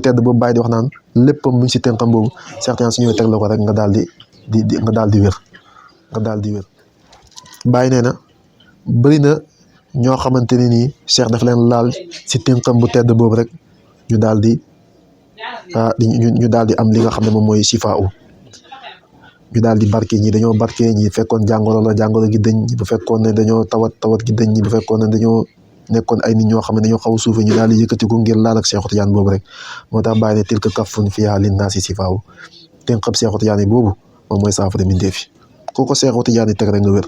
tedd boobu Baay di wax naan léppam mu ngi si tënkam boobu Seex Tijaan su ñëwee teg la ko rek nga daal di wér Baay nee na bëri na ñoo xamante ne nii Seex daf leen laal si tënkam bu tedd boobu rek ñu daal di am li nga xam ne moom mooy sifaa ñu daal di barke ñi dañoo barke ñi fekkoon jàngoro la jàngoro gi dëñ ñi bu fekkoon ne dañoo tawat gi dëñ ñi bu fekkoon ne dañoo nekkoon ay nit ñoo xam ne dañoo xaw a suufe ñu daal di yëkkati ko ngir laal ak Seexu Tijaan boobu rek moo tax Baay ne tilka kafun fiha linnaasi sifaa tënkam Seexu Tijaan boobu moom mooy saafara mbindeef yi ku ko Seexu Tijaan teg rek nga wér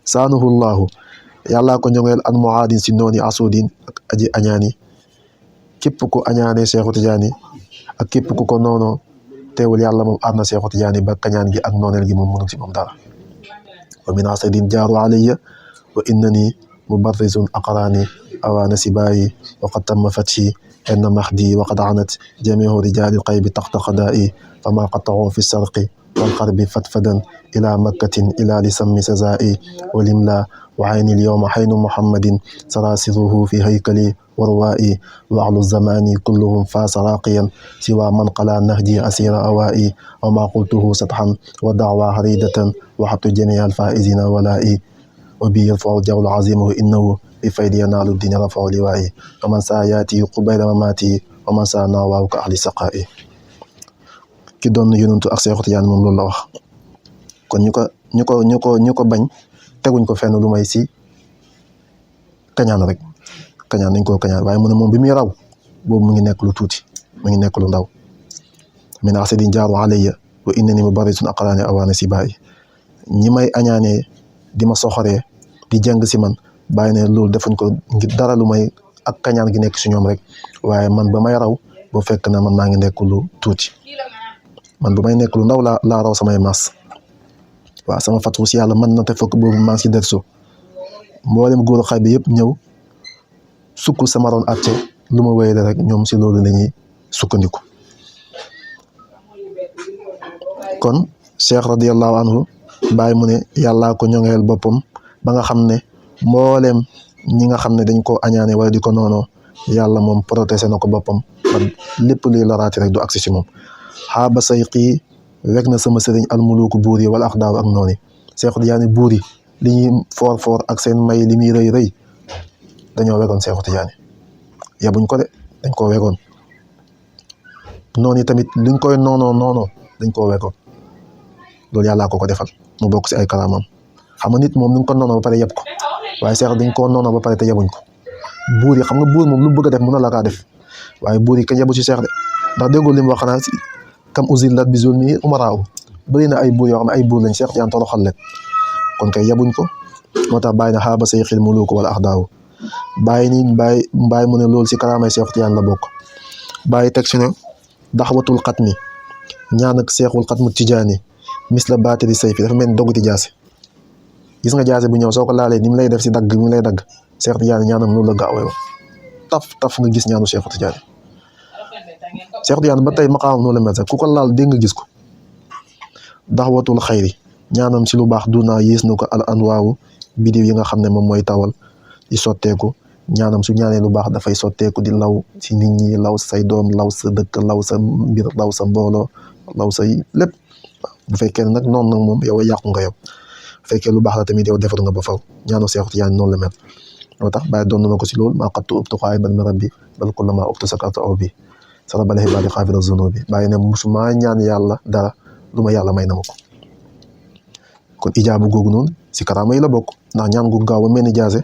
saanuhu llaahu yàllaa ko ñoŋeel an muhaadin si nooni asudin ak aji añaani képp ku añaane Seexu Tijaan ak képp ku ko noonoo teewul yàlla moom aar na Seexu Tijaan ba kañaan gi ak nooneel gi moom mënul si moom dara wa min asadin jaaru alayya wa innani mubarrizun aqraani awaana sibaayi wa qad tamma fathi inna mahdi wa qad anat jamiu rijaali qaybi taxta qadaa'i fama qatahu fi sarqi wal xarbi fatfadan ila makkatin ila li sammi sazaa'i walimla wa ayni lyowma xaynu muhammadin sarasiruhu fi haykali warwaa'i wa ahlu zamani kulluhum faasa raaqiyan siwa man qala nahji asira awaa'i wa ma qultuhu sathan wa da'wa haridatan wa habtu jamia alfaizina walaa'i wa bi yarfau jawlu azimahu innahu bi faydi yanaalu dini rafau liwaa'i wa man saa yaati qubayla mamaati wa man saa naawaahu ka ahli saqaa'i ki doon yonantu ak Seexu Tijaan moom loolu la wax kon ñu ko bañ teguñ ko fenn lu may si kañaan rek kañaan dañ koo kañaan waaye mu ne moom bi muy raw boobu mu ngi nekk lu tuuti mu ngi nekk lu ndaw min asadin jaaru alayya wa innani mubarrizun aqraani awaana sibaa'i ñi may añaanee di ma soxoree di jàng si man Baay ne loolu defuñ ko ngir dara lu may ak kañaan gi nekk si ñoom rek waaye man ba may raw boo fekk na man maa ngi nekk lu tuuti man ba may nekk lu ndaw laa raw samay maas waaw sama fatu si yàlla man na te fokk boobu maa ngi si derso mboolem góor xay bi yëpp ñëw sukk sama ron atte lu ma wéyale rek ñoom si loolu la ñuy sukkandiku kon Cheikh radiyallahu anhu Baay mu ne yàllaa ko ñoŋeel boppam ba nga xam ne mbooleem ñi nga xam ne dañ ko añaane wala di ko noonoo yàlla moom protégé na ko boppam ba lépp luy loraati rek du agsi si moom xaaba sayqi wek na sama sëriñ almuluku buur yi wala ak daaw ak noonu Seexu Tijaan buur yi li ñuy foor ak seen may li muy rëy dañoo wegoon Seexu Tijaan yabuñ ko de dañ koo wegoon noonu tamit liñ koy noonoo dañ koo wegoon loolu yàllaa ko defal mu bokk si ay karaamam xam nga nit moom ni nga ko noonoo ba pare yeb ko waaye Seex dañ koo noonoo ba pare te yebuñ ko buur yi xam nga buur moom lu mu bëgg a def mën na la kaa def waaye buur yi kañ yebu si Seex de ndax déggoo li mu wax xanaa kam uzillat bi zulmi umaraaw bëri na ay buur yoo xam ne ay buur lañ Seex Tijaan toroxal leen kon kay yebuñ ko moo tax Baay na xaaba sayxil muluuku wala axdaaw Baay mu ne loolu si karaamay Seex Tijaan la bokk Baay teg si ne daxwatul xatmi ñaan ak seexul xatmu tijaani mis la baatiri say fi dafa mel ni dogguti jaase. gis nga jaase bu ñëw soo ko laalee ni mu lay def si dagg mi lay dagg Seex Tijaani ñaanam noonu la gaawee taf nga gis ñaanu Seexu Tijaani. Seexu Tijaani ba tey maqaamam noonu la mel sax ku ko laal dégg nga gis ko. daxwatul xayri ñaanam si lu baax dunaa yées na ko al anwaawu bidiw yi nga xam ne moom mooy tawal di sotteeku ñaanam su ñaanee lu baax dafay sotteeku di law si nit ñi law say doom law sa dëkk law sa mbir law sa mbooloo law say lépp. bu fekkee nag noonu nag moom yow yàqu nga yow bu fekkee lu baax la tamit yow defar nga ba faw ñaanu Seexu Tijaan noonu la mel. moo tax bàyyi doon na ko si loolu maa xattu ubtu xaay ban maram bi bal ko la maa ubtu sakartu aw bi sara bale xibaadi xaafira zuno bi bàyyi ne musuma ñaan yàlla dara lu ma yàlla may na ma ko. kon ijaabu googu noonu si karaama yi la bokk ndax ñaan gu gaaw ba mel ni jaase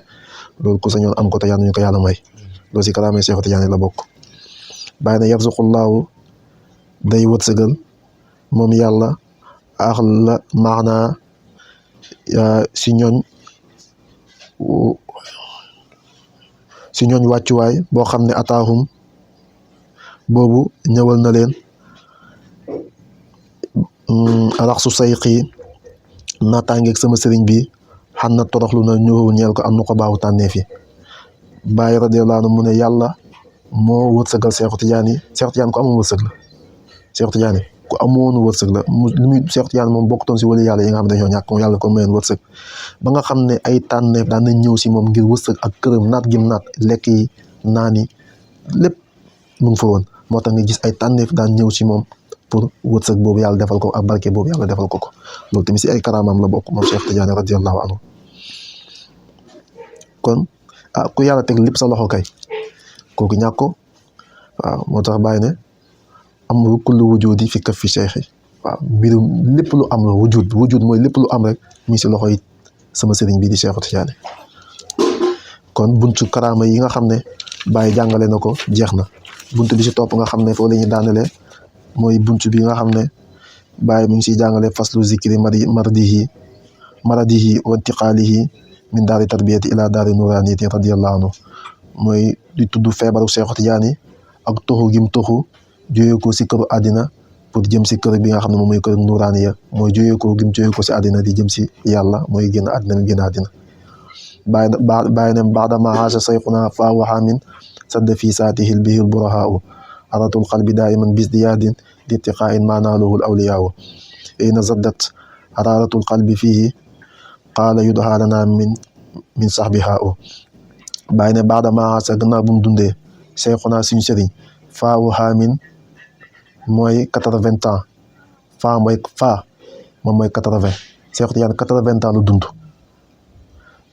loolu ku sañoon am ko te yàlla ñu ko yàlla may loolu si karaama yi Seexu Tijaan la bokk. bàyyi ne yarzuqullaahu day wërsëgal moom yàlla aax la maanaa si ñooñ wàccuwaay boo xam ne ataahum boobu ñëwal na leen raxsu sayqi naataangeeg sama sëriñ bi xam na toroxlu na ñëw ñeel ko am na ko baaxu tànnee fi. Baay radiyallaahu anhu mu ne yàlla moo wërsëgal Seexu Tijaan yi Seexu Tijaan ko amoon wërsëg la Seexu Tijaan ku amoon wërsëg la lu muy Seexu Tijaan moom bokkutoon si wali yàlla yi nga xam ne dañoo ñàkk yàlla ko mayoon wërsëg ba nga xam ne ay tànneef daan nañ ñëw si moom ngir wërsëg ak këram naat gim naat lekk yi naan yi lépp mu ngi fa woon moo tax nga gis ay tànneef daan ñëw si moom pour wërsëg boobu yàlla defal ko ak barke boobu yàlla defal ko loolu tamit si ay karaamaam la bokk moom Seexu Tijaan radiyallaahu anhu. kon ku yàlla teg lépp sa loxo kay kooku ñàkk ko waaw moo tax bàyyi ne am kullu wujudi fi kaffi cheikh yi waaw mbirum lépp lu am la wujud mooy lépp lu am rek mi si loxo yi sama sëriñ bii di Seexu Tijaan. kon buntu karaama yi nga xam ne bàyyi jàngale na ko jeex na buntu bi si topp nga xam ne foo la ñuy daanale mooy buntu bi nga xam ne bàyyi mi ngi siy jàngale faslu zikri maradihi wa intiqaalihi min daari tarbiyati ila daari nuraniyati radiyallahu anhu mooy di tudd feebaru Seexu Tijaan yi ak toxu gim toxu jógee ko si këru àddina pour jëm si kër bi nga xam ne moom mooy kër nuraaniya mooy jógee ko gim jógee ko si àddina di jëm si yàlla mooy génn àddina mi génn àddina. bàyyi ne baadama haasa sayxuna faawa xaamin sadda fii saatihil bihil burahaau aratul qalbi daa'iman bisdiyaadin di irtiqaa'in maanaaluhul awliyaau ayna zaddat hararatul qalbi fiihi qaala yudhaa lanaa min sahbihaau. bàyyi ne baadama haasa gannaaw bu mu dundee sayxuna suñu sëriñ faawa xaamin mooy 80 ans moom mooy 80 Seexu Tijaan 80 ans lu dund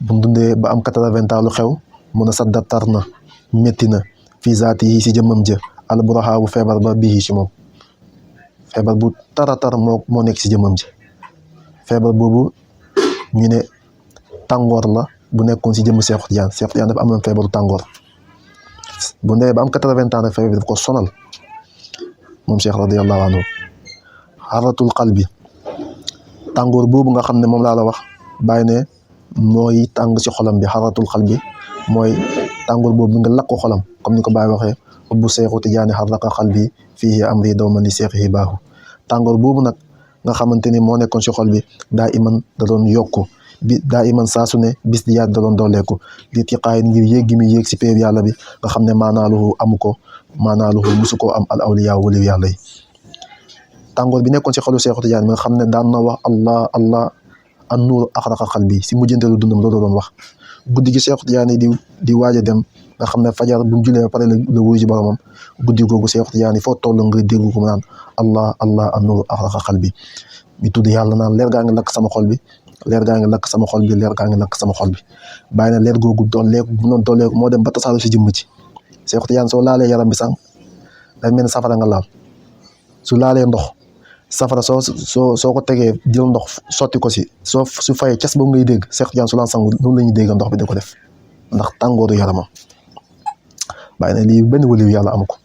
bu mu dundee ba am 80 ans lu xew mun a sadda tar na métti na fii zaati yi si jëmmam jë alburaha bu feebar ba bii si moom feebar bu tara tar moo nekk si jëmmam ji feebar boobu ñu ne tàngoor la bu nekkoon si jëmm Seexu Tijaan dafa amoon feebaru tàngoor bu ndee ba am 80 ans rek feebar bi daf ko sonal moom Cheikh radiyallahu anhu. xaratul qalbi tàngoor boobu nga xam ne moom laa la wax bàyyi ne mooy tàng si xolam bi xaratul qalbi mooy tàngoor boobu nga lakk ko xolam comme ni ko Baye waxee bu Seexu Tijaani xarraqa qalbi fiihi amri dawma li seexihi baahu tàngoor boobu nag nga xamante ni moo nekkoon si xol bi daa iman da doon yokku daa iman saa su ne bis di yaat da doon dooleeku li tiqaay ngir yéeg gi muy yéeg si péew yàlla bi nga xam ne maanaaluhu amu ko maanaaluhu musu koo am al awliyaa waliw yàlla yi tàngoor bi nekkoon si xolu Seexu Tijaan mi nga xam ne daan na wax allah allah an nuur axraqa qalbi si mujjanteelu dundam loolu doon wax guddi gi Seexu Tijaan yi di waaj a dem nga xam ne fajar bu mu julee ba pare la wuyu ji boromam guddi googu Seexu Tijaan yi foo toll nga dégg ko mu naan allah allah an nuur axraqa qalbi mi tudd yàlla naan leer gaa ngi lakk sama xol bi leer gaa ngi lakk sama xol bi leer gaa ngi lakk sama xol bi bàyyi na leer googu dooleeku bu noonu dooleeku moo dem ba tasaaru si jëmm ci Seexu Tijaan soo laalee yaram bi sànq day mel ni safara nga laal su laalee ndox safara soo ko tegee jël ndox sotti ko si su fayee cas boobu ngay dégg Seexu Tijaan su laan sangu noonu la ñuy dégg ndox bi di ko def ndax tàngooru yaramam bàyyi ne lii benn waliyu yàlla amu ko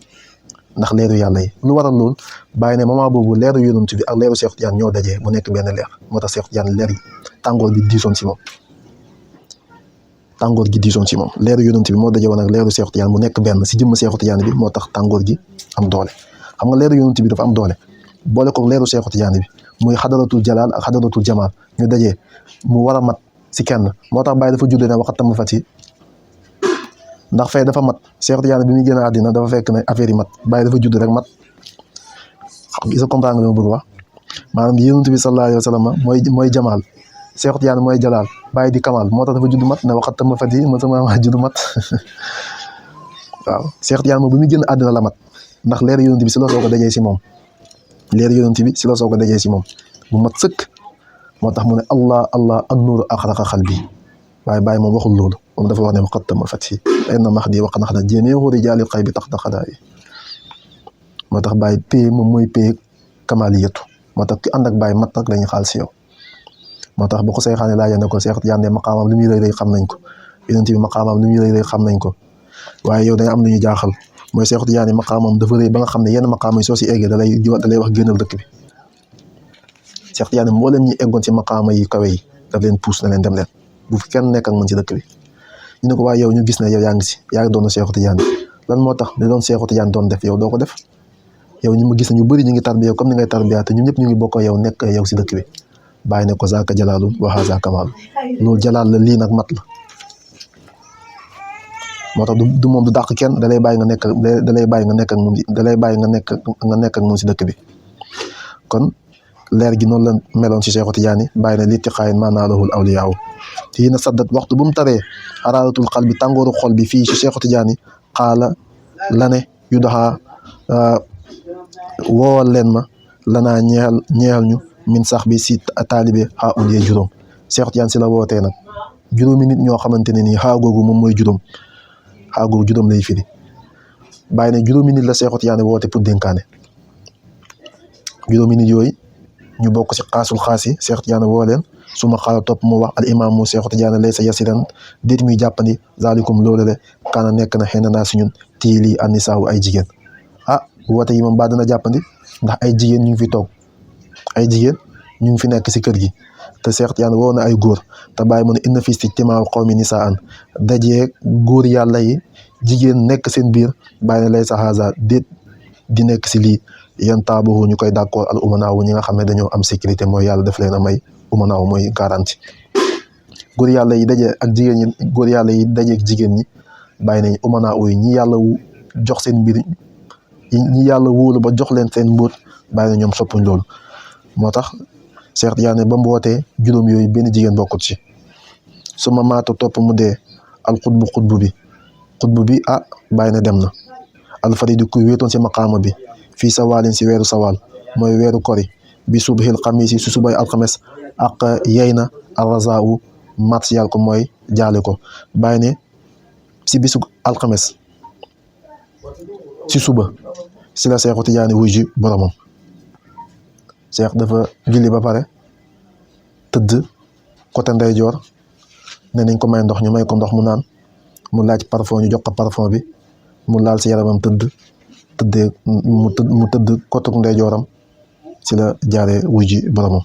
ndax leeru yàlla yi lu waral loolu bàyyi ne moment boobu leeru yonent bi ak leeru Seexu Tijaan ñoo dajee mu nekk benn leer moo tax Seexu Tijaan leer yi tàngoor bi diisoon si moom tàngoor gi diisoon si moom leeru yonent bi moo daje woon ak leeru Seexu Tijaan mu nekk benn si jëmm Seexu Tijaan bi moo tax tàngoor gi am doole xam nga leeru yonent bi dafa am doole boole ko leeru Seexu Tijaani bi muy xadaratul jalaal ak xadaratul jamaal ñu dajee mu war a mat si kenn moo tax Baye dafa judd ne waxatam fati ndax fay dafa mat Seexu Tijaani bi muy génn àddina dafa fekk ne affaire yi mat Baye dafa judd rek mat gisa comprendre nga li ma bëgg wax maanaam yonent bi sallallahu alayhi wa sallam mooy jamaal Seexu Tijaani mooy jalaal Baye di kamal moo tax dafa judd mat ne waxatam fati ma sama judd mat waaw Seexu Tijaani moom bi muy génn àddina la mat ndax leer yonent bi si la soo ko dajee si moom leer yonent bi si la soo ko dajee si moom bu mat sëkk moo tax mu ne allah allah an nuuru axraqa xalbi waaye Baye moom waxul loolu moom dafa wax ne waxatam fati ay na max di wax nax na jéemeeru rijaali xay bi tax taxadaa yi moo tax Baye paye moom mooy paye kamaliyatu moo tax ki ànd ak Baye mat rek la ñuy xaal si yow moo tax bu ko Seexaane laajee ne ko Seex Tijaan maqaamam li muy rëy rëy xam nañ ko yonent bi maqaamam li muy rëy rëy xam nañ ko waaye yow dañu am lu ñu jaaxal mooy Seex Tijaan maqaamam dafa rëy ba nga xam ne yenn maqaam yi soo si eggee da lay wax génnal dëkk bi Seex Tijaan mboolem ñi eggoon si maqaama yi kawe yi daf leen puus na leen dem leen bu fi kenn nekk ak man si dëkk bi ñu ne ko waaye yow ñu gis ne yow yaa ngi si yaa ngi doon Seexu Tijaan lan moo tax li doon Seexu Tijaan doon def yow doo ko def yow ñu ma gis ne ñu bëri ñu ngi tarbiya comme ni ngay tarbiya te ñun ñëpp ñu ngi bokk yow nekk yow si dëkk bi Bàyyi ne ko zaaka jalaalun wa haazaa kamaal loolu jalaal la lii nag mat la moo tax du moom du dàq kenn dalay bàyyi nga nekk dalay bàyyi nga nekk ak moom dalay bàyyi nga nekk ak moom si dëkk bi kon leer gi noonu la meloon si Seexu Tijaani Bàyyi ne li tiqaayin maa naalahul awliyaaw fii na saddat waxtu bu mu taree xaraaratul xal bi tàngooru xol bi fii si Seexu Tijaani xaala la ne yu doxaa woowal leen ma lanaa ñeexal ñu min sax bi si taalibe xaa ulee juróom Seexu Tijaan si la wootee nag juróomi nit ñoo xamante ne nii xaa googu moom mooy juróom xaa googu juróom lay firi Bàyyi ne juróomi nit la Seexu Tijaan woote pour dénkaane juróomi nit yooyu ñu bokk si xaasul xaas yi Seexu Tijaan woo leen su ma xaala topp mu wax al imaam mu Seexu Tijaan lay sa yasiran déet muy jàppandi zalikum loolu le kaana nekk na xëy na naa si ñun tiili annisaaw ay jigéen woote yi moom baa dana jàppandi ndax ay jigéen ñu ngi fi toog ay jigéen ñu ngi fi nekk si kër gi te Seex Tijaan woo na ay góor te Bàyyi mu ne inna fi ijtimaa qawmi nisaan dajee góor yàlla yi jigéen nekk seen biir Bàyyi ne lay sa haza déet di nekk si lii yan taabahu ñu koy d'accord al umanaaw ñi nga xam ne dañoo am sécurité mooy yàlla def leen a may umanaaw mooy garanti góor yàlla yi dajee ak jigéen ñi góor yàlla yi dajee ak jigéen ñi Bàyyi nañ umanaaw yi ñi yàlla jox seen mbir ñi yàlla wóolu ba jox leen seen mbóot Bàyyi na ñoom soppuñ loolu moo tax Seex Tijaan ba mu wootee juróom yooyu benn jigéen bokkut ci su ma maata topp mu dee al xutbu bi Bàyyi na dem na alfaridi kuy wéetoon si maqaama bi fii sawaalin si weeru sawaal mooy weeru kori bi subhil xamiisi si subay alxames ak yey na arrazau martial ko mooy jaale ko Bàyyi ne si bisu alxames si suba si la Seexu Tijaani wuy ji boromam Seex dafa julli ba pare tëdd côté ndeyjoor ne nañ ko may ndox ñu may ko ndox mu naan mu laaj parfum ñu jox ko parfum bi mu laal si yaramam mu tëdd côté ndeyjooram si la jaaree wuy ji boromam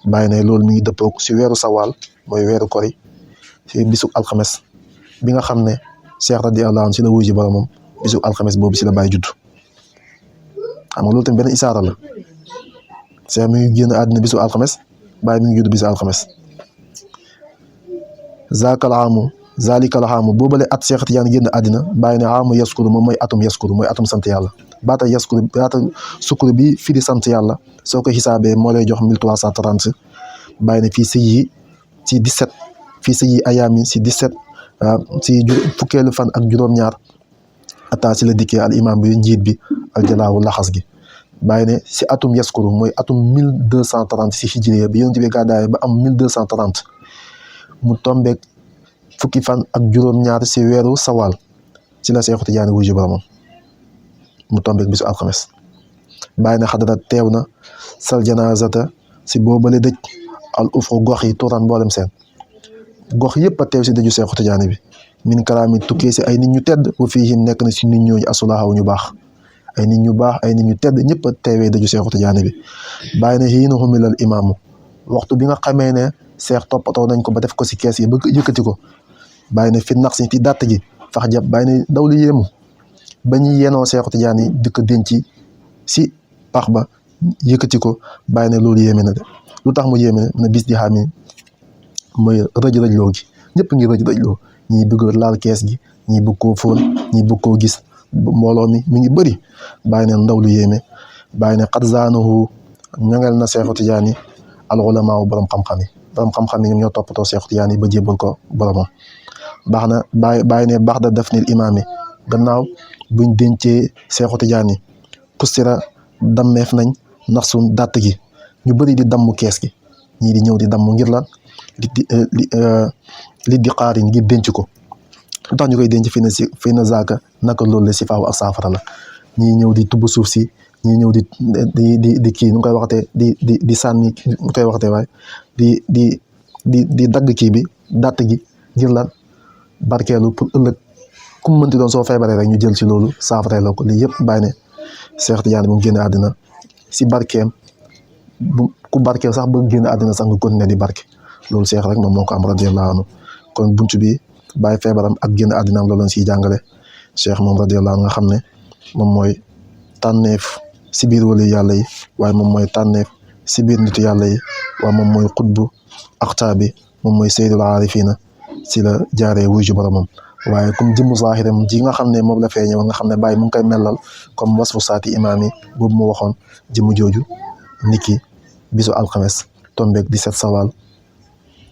Bàyyi ne loolu mi ngi dëppook si weeru sawaal mooy weeru kori si bisu alxames bi nga xam ne Seex radiyallaahu anhu si la wuy ji boromam bisu alxames boobu si la Bàyyi judd xam nga loolu tamit benn isaara la Seex mi ngi génn àddina bisu alxames Bàyyi mi ngi judd bisu alxames zalikal aamu boobale at Seex Tijaan génn àddina Bàyyi ne aamu yaskuru moom mooy atum sant yàlla baata sukkur bi firi sant yàlla soo ko xisaabee moo lay jox 1330 Bàyyi ne fii sëyi ci 17 fii sëyi ayaami si 17 si fukkeelu fan ak juróom-ñaar ataa si la dikkee al imam bi njiit bi al jalaawu laxas gi Bàyyi ne si atum yaskuru mooy atum 1230 si hijriya bi yonent bi gàddaay ba am 1230 mu tombeek fukki fan ak juróom-ñaar si weeru sawaal si la Seexu Tijaan wuy ji boromam mu tombeek bisu alxames Bàyyi ne xadara teew na sal janaazata si boobale dëj al ufru gox yi turan mboolem seen gox yëpp a teew si dëju Seexu Tijaan bi min karaami tukkee si ay nit ñu tedd bu fiihim nekk na si nit ñooñu asulaahaw ñu baax ay nit ñu baax ay nit ñu tedd ñëpp a teewee dëju Seexu Tijaan bi Bàyyi ne xiina humilal imaamu waxtu bi nga xamee ne Seex toppatoo nañ ko ba def ko si kees yi ba yëkkati ko Bàyyi ne fi nax si ci dàtt gi fax jàpp Bàyyi ne daw li yéemu ba ñuy yenoo Seexu Tijaan di ko denc si pax ba yëkkati ko bàyyi ne loolu yéeme na de lu tax mu yéeme ne bis di xaami mooy rëj-rëjloo gi ñëpp ngi rëj-rëjloo ñii bëgg laal kees gi ñii bëgg koo fóon ñii bëgg koo gis mbooloo mi ngi bëri bàyyi ne ndaw lu yéeme bàyyi ne xat zaanahu ñangel na Seexu Tijaan yi al ulamaa borom xam-xam yi ñoom ñoo toppatoo Seexu Tijaan yi ba jébbal ko boromam baax na bàyyi ne baax da def nil imaam yi gannaaw buñ dencee Seexu Tijaan yi kustira dammeef nañ ndax suñ dàtt gi ñu bëri di damm kees gi ñii di ñëw di damm ngir lan li di xaari ngir denc ko lu tax ñu koy denc fii na zaaka naka loolu la si faaw ak saafara la ñii ñëw di tubb suuf si ñii ñëw di kii nu koy waxatee di sànni nu koy waxatee waaye di dagg kii bi dàtt gi ngir lan barkeelu pour ëllëg ku mu mënti doon soo feebaree rek ñu jël ci loolu saafara la ko lii yëpp bàyyi ne Seex Tijaan bu mu génne àddina si barkeem ku barkeel sax ba génn àddina sax nga continuer di barke loolu Seex rek moom moo ko am radiyallahu anhu kon buntu bi bàyyi feebaram ak génn àddinaam la doon siy jàngale Seex moom radiyallahu anhu nga xam ne moom mooy tànneef si biir wali yàlla yi waaye moom mooy tànneef si biir nitu yàlla yi waaye moom mooy xutbu aqtaabi moom mooy sayyidul aarifiina si la jaaree wuy ju boromam waaye comme jëmmu zaahiram ji nga xam ne moom la feeñe nga xam ne bàyyi mu ngi koy mellal comme wasfu saati imaam yi boobu mu waxoon jëmmu jooju niki bisu alxames tombeeg 17 sawal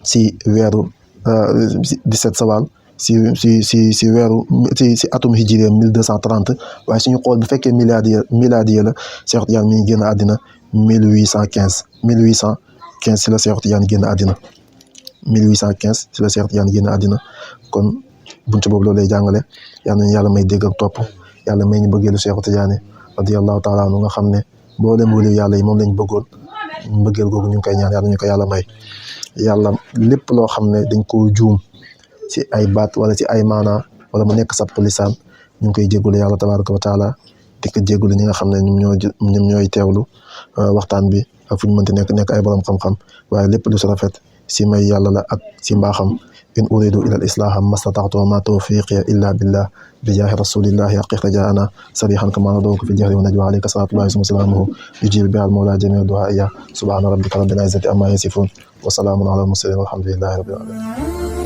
si weeru 17 sawal si weeru si atum hijriya 1230 waaye suñu xool bu fekkee miladiya la Seex Tijaan mi ngi génn àddina 1815 si la Seex Tijaan génn àddina 1815 si la Seex Tijaan génn àddina kon buntu boobu loolu lay jàngale yal nañu yàlla may dégg ak topp yàlla may ñu bëggeelu Seexu Tijaan radiyallahu taala anhu nga xam ne mboolem waliyu yàlla yi moom lañ bëggoon mbëggeel googu ñu ngi koy ñaan yàlla ñu ko yàlla may yàlla lépp loo xam ne dañ koo juum si ay baat wala si ay maana wala mu nekk sab lisaan ñu ngi koy jégalu yàlla tabaraka wa taala di ko jégalu ñi nga xam ne ñoom ñooy teewlu waxtaan bi ak fu ñu mënti nekk ay borom xam-xam waaye lépp lu si rafet si may yàlla la ak si mbaaxam in uridu ila al islaha mastataxtu ma tawfiqiya illa billah bi jaahi rasulillahi haqiqa jaana sarihan kama nadawku fi jahri wa najwa alayka salatullahi suma salaamuhu yujibu biha al mawla jamia duhaiya subhana rabbika rabbil izzati amma yasifun wa salaamun ala al mursalin walhamdulillahi rabbil alamin